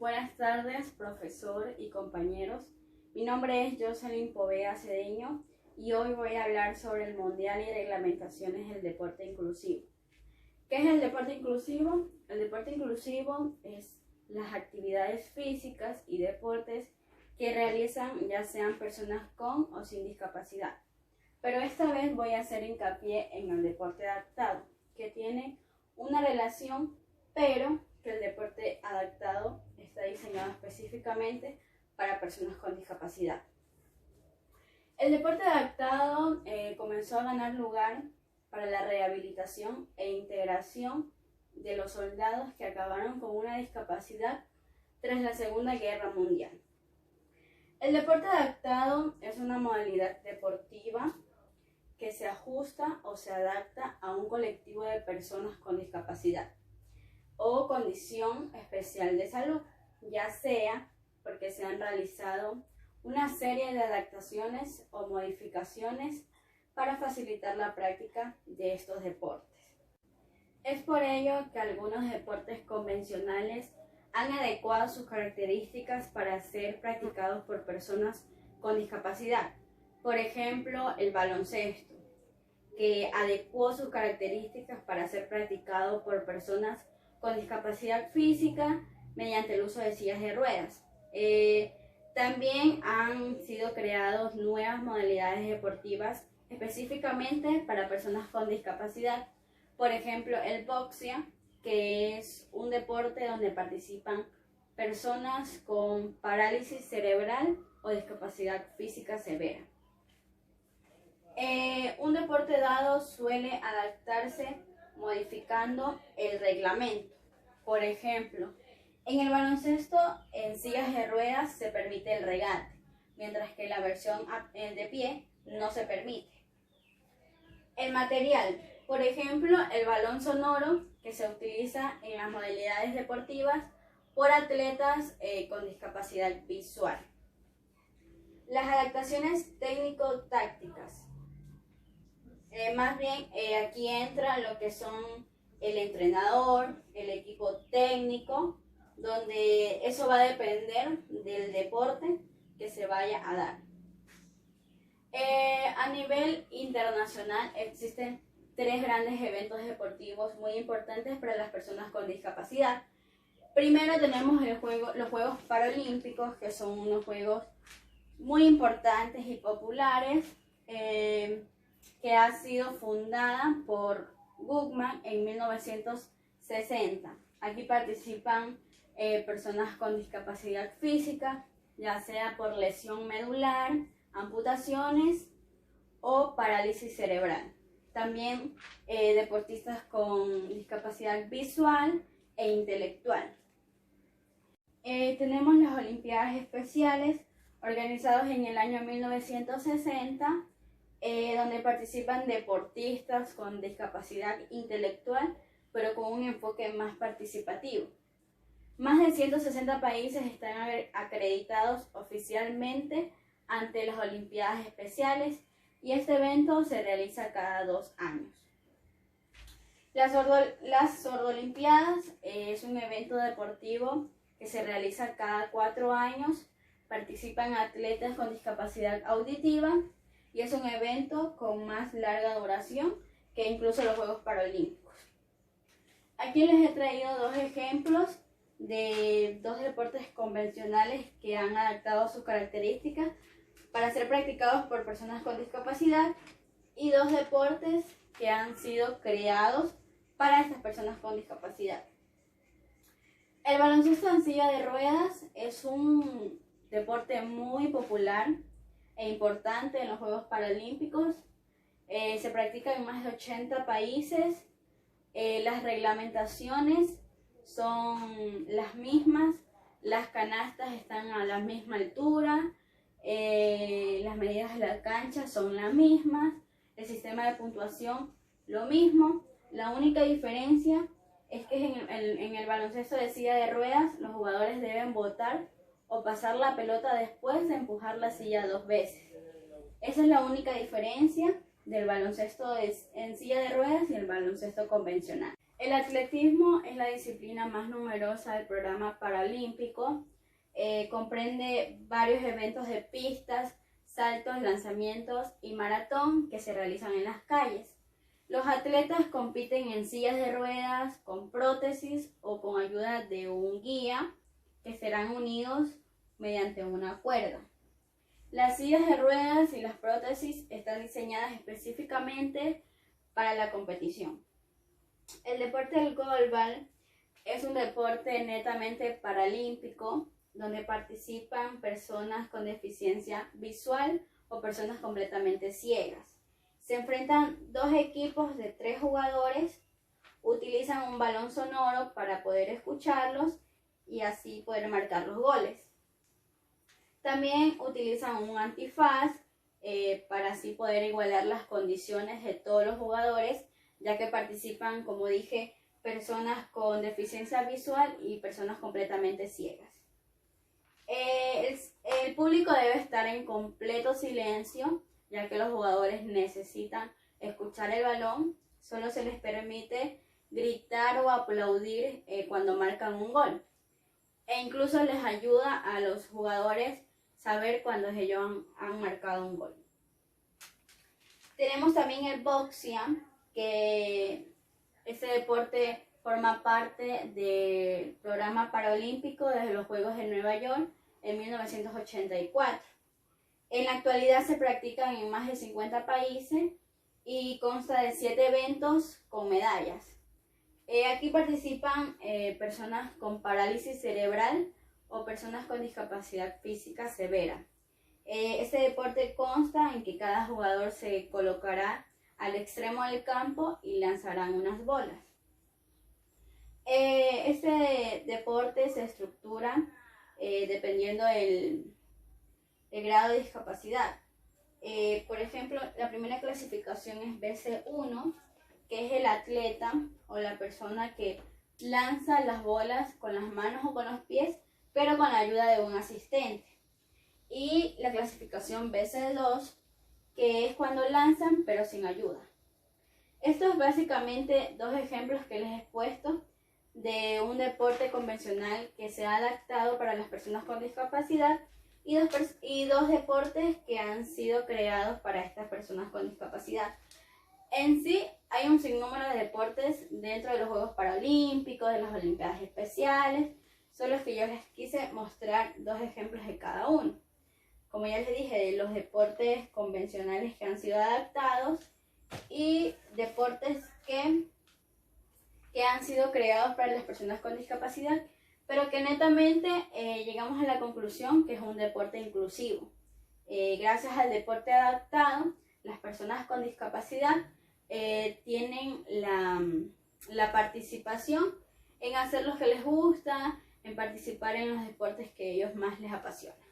Buenas tardes, profesor y compañeros. Mi nombre es Jocelyn Poveda Cedeño y hoy voy a hablar sobre el Mundial y reglamentaciones del deporte inclusivo. ¿Qué es el deporte inclusivo? El deporte inclusivo es las actividades físicas y deportes que realizan ya sean personas con o sin discapacidad. Pero esta vez voy a hacer hincapié en el deporte adaptado, que tiene una relación, pero que el deporte adaptado está diseñado específicamente para personas con discapacidad. El deporte adaptado comenzó a ganar lugar para la rehabilitación e integración de los soldados que acabaron con una discapacidad tras la Segunda Guerra Mundial. El deporte adaptado es una modalidad deportiva que se ajusta o se adapta a un colectivo de personas con discapacidad o condición especial de salud, ya sea porque se han realizado una serie de adaptaciones o modificaciones para facilitar la práctica de estos deportes. Es por ello que algunos deportes convencionales han adecuado sus características para ser practicados por personas con discapacidad. Por ejemplo, el baloncesto, que adecuó sus características para ser practicado por personas con discapacidad física mediante el uso de sillas de ruedas. También han sido creadas nuevas modalidades deportivas específicamente para personas con discapacidad. Por ejemplo, el boxeo, que es un deporte donde participan personas con parálisis cerebral o discapacidad física severa. Un deporte dado suele adaptarse modificando el reglamento. Por ejemplo, en el baloncesto en sillas de ruedas se permite el regate, mientras que en la versión de pie no se permite. El material, por ejemplo, el balón sonoro, que se utiliza en las modalidades deportivas por atletas con discapacidad visual. Las adaptaciones técnico-tácticas. Más bien aquí entra lo que son el entrenador, el equipo técnico, donde eso va a depender del deporte que se vaya a dar. A nivel internacional existen 3 grandes eventos deportivos muy importantes para las personas con discapacidad. Primero tenemos los Juegos Paralímpicos, que son unos juegos muy importantes y populares, que ha sido fundada por Guttmann en 1960. Aquí participan personas con discapacidad física, ya sea por lesión medular, amputaciones o parálisis cerebral. También deportistas con discapacidad visual e intelectual. Tenemos las Olimpiadas Especiales organizadas en el año 1960, donde participan deportistas con discapacidad intelectual, pero con un enfoque más participativo. Más de 160 países están acreditados oficialmente ante las Olimpiadas Especiales y este evento se realiza cada 2 años. Las Sordolimpiadas es un evento deportivo que se realiza cada 4 años. Participan atletas con discapacidad auditiva y es un evento con más larga duración que incluso los Juegos Paralímpicos. Aquí les he traído 2 ejemplos de 2 deportes convencionales que han adaptado sus características para ser practicados por personas con discapacidad y 2 deportes que han sido creados para estas personas con discapacidad. El baloncesto en silla de ruedas es un deporte muy popular e importante en los Juegos Paralímpicos. Se practica en más de 80 países. Las reglamentaciones son las mismas, las canastas están a la misma altura, las medidas de la cancha son las mismas, el sistema de puntuación lo mismo. La única diferencia es que en el baloncesto de silla de ruedas los jugadores deben botar o pasar la pelota después de empujar la silla 2 veces. Esa es la única diferencia del baloncesto en silla de ruedas y el baloncesto convencional. El atletismo es la disciplina más numerosa del programa paralímpico. Comprende varios eventos de pistas, saltos, lanzamientos y maratón que se realizan en las calles. Los atletas compiten en sillas de ruedas, con prótesis o con ayuda de un guía que serán unidos mediante una cuerda. Las sillas de ruedas y las prótesis están diseñadas específicamente para la competición. El deporte del goalball es un deporte netamente paralímpico donde participan personas con deficiencia visual o personas completamente ciegas. Se enfrentan dos equipos de 3 jugadores, utilizan un balón sonoro para poder escucharlos y así poder marcar los goles. También utilizan un antifaz para así poder igualar las condiciones de todos los jugadores, ya que participan, como dije, personas con deficiencia visual y personas completamente ciegas. El público debe estar en completo silencio, ya que los jugadores necesitan escuchar el balón. Solo se les permite gritar o aplaudir cuando marcan un gol. E incluso les ayuda a los jugadores saber cuando ellos han marcado un gol. Tenemos también el boxing, que ese deporte forma parte del programa paralímpico desde los Juegos de Nueva York en 1984. En la actualidad se practican en más de 50 países y consta de 7 eventos con medallas. Aquí participan personas con parálisis cerebral o personas con discapacidad física severa. Este deporte consta en que cada jugador se colocará al extremo del campo y lanzarán unas bolas. Este deporte se estructura dependiendo del grado de discapacidad. Por ejemplo, la primera clasificación es BC1, que es el atleta o la persona que lanza las bolas con las manos o con los pies, pero con la ayuda de un asistente. Y la clasificación BC2, que es cuando lanzan pero sin ayuda. Estos básicamente dos ejemplos que les he puesto de un deporte convencional que se ha adaptado para las personas con discapacidad y dos deportes que han sido creados para estas personas con discapacidad. En sí hay un sinnúmero de deportes dentro de los Juegos Paralímpicos, de las Olimpiadas Especiales, solo que yo les quise mostrar dos ejemplos de cada uno. Como ya les dije, de los deportes convencionales que han sido adaptados y deportes que han sido creados para las personas con discapacidad, pero que netamente llegamos a la conclusión que es un deporte inclusivo. Gracias al deporte adaptado, las personas con discapacidad tienen la participación en hacer lo que les gusta, en participar en los deportes que a ellos más les apasionan.